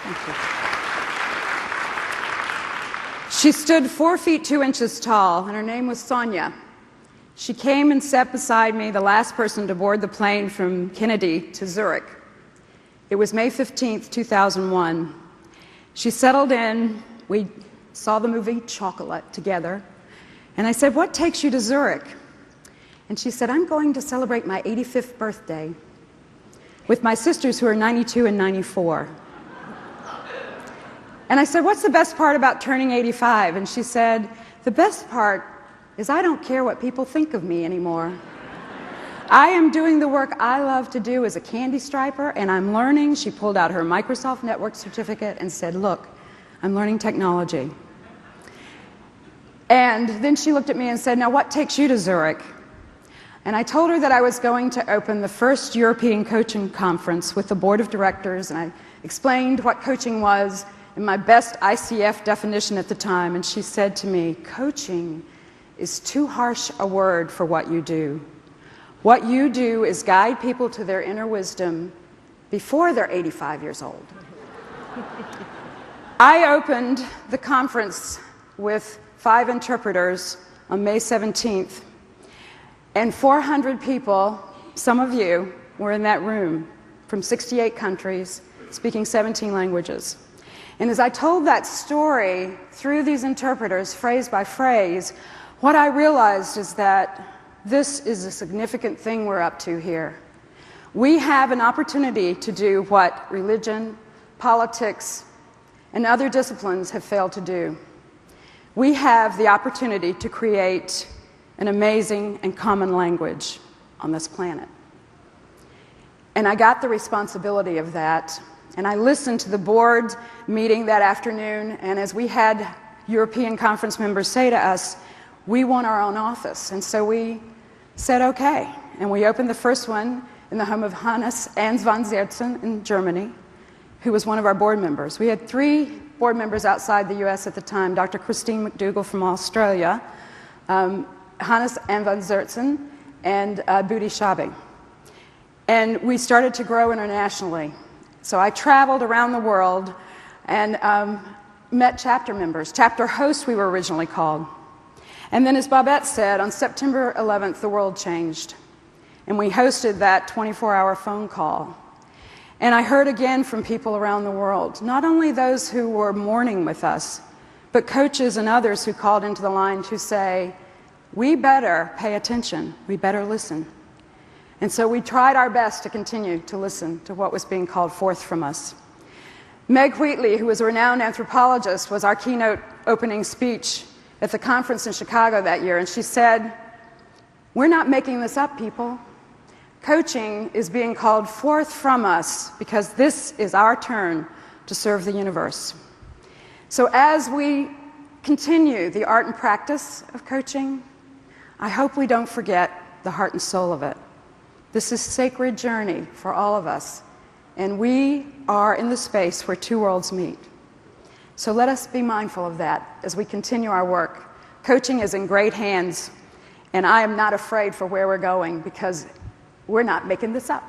Thank you. She stood 4 feet 2 inches tall, and her name was Sonia. She came and sat beside me, the last person to board the plane from Kennedy to Zurich. It was May 15th, 2001. She settled in. We saw the movie Chocolate together. And I said, "What takes you to Zurich?" And she said, "I'm going to celebrate my 85th birthday with my sisters who are 92 and 94. And I said, "What's the best part about turning 85? And she said, "The best part is I don't care what people think of me anymore. I am doing the work I love to do as a candy striper, and I'm learning." She pulled out her Microsoft Network certificate and said, "Look, I'm learning technology." And then she looked at me and said, "Now what takes you to Zurich?" And I told her that I was going to open the first European coaching conference with the board of directors, and I explained what coaching was in my best ICF definition at the time. And she said to me, "Coaching is too harsh a word for what you do. What you do is guide people to their inner wisdom before they're 85 years old." I opened the conference with 5 interpreters on May 17th, and 400 people, some of you, were in that room from 68 countries, speaking 17 languages. And as I told that story through these interpreters, phrase by phrase, what I realized is that this is a significant thing we're up to here. We have an opportunity to do what religion, politics, and other disciplines have failed to do. We have the opportunity to create an amazing and common language on this planet. And I got the responsibility of that. And I listened to the board meeting that afternoon, and as we had European conference members say to us, "We want our own office." And so we said, "Okay." And we opened the first one in the home of Hannes von Ziertzen in Germany, who was one of our board members. We had 3 board members outside the U.S. at the time, Dr. Christine McDougall from Australia, Hannes von Ziertzen, and Budi Shabi. And we started to grow internationally. So I traveled around the world and met chapter members. Chapter hosts, we were originally called. And then, as Babette said, on September 11th, the world changed. And we hosted that 24-hour phone call. And I heard again from people around the world, not only those who were mourning with us, but coaches and others who called into the line to say, "We better pay attention. We better listen." And so we tried our best to continue to listen to what was being called forth from us. Meg Wheatley, who was a renowned anthropologist, was our keynote opening speech at the conference in Chicago that year, and she said, "We're not making this up, people. Coaching is being called forth from us because this is our turn to serve the universe." So as we continue the art and practice of coaching, I hope we don't forget the heart and soul of it. This is a sacred journey for all of us, and we are in the space where 2 worlds meet. So let us be mindful of that as we continue our work. Coaching is in great hands, and I am not afraid for where we're going because we're not making this up.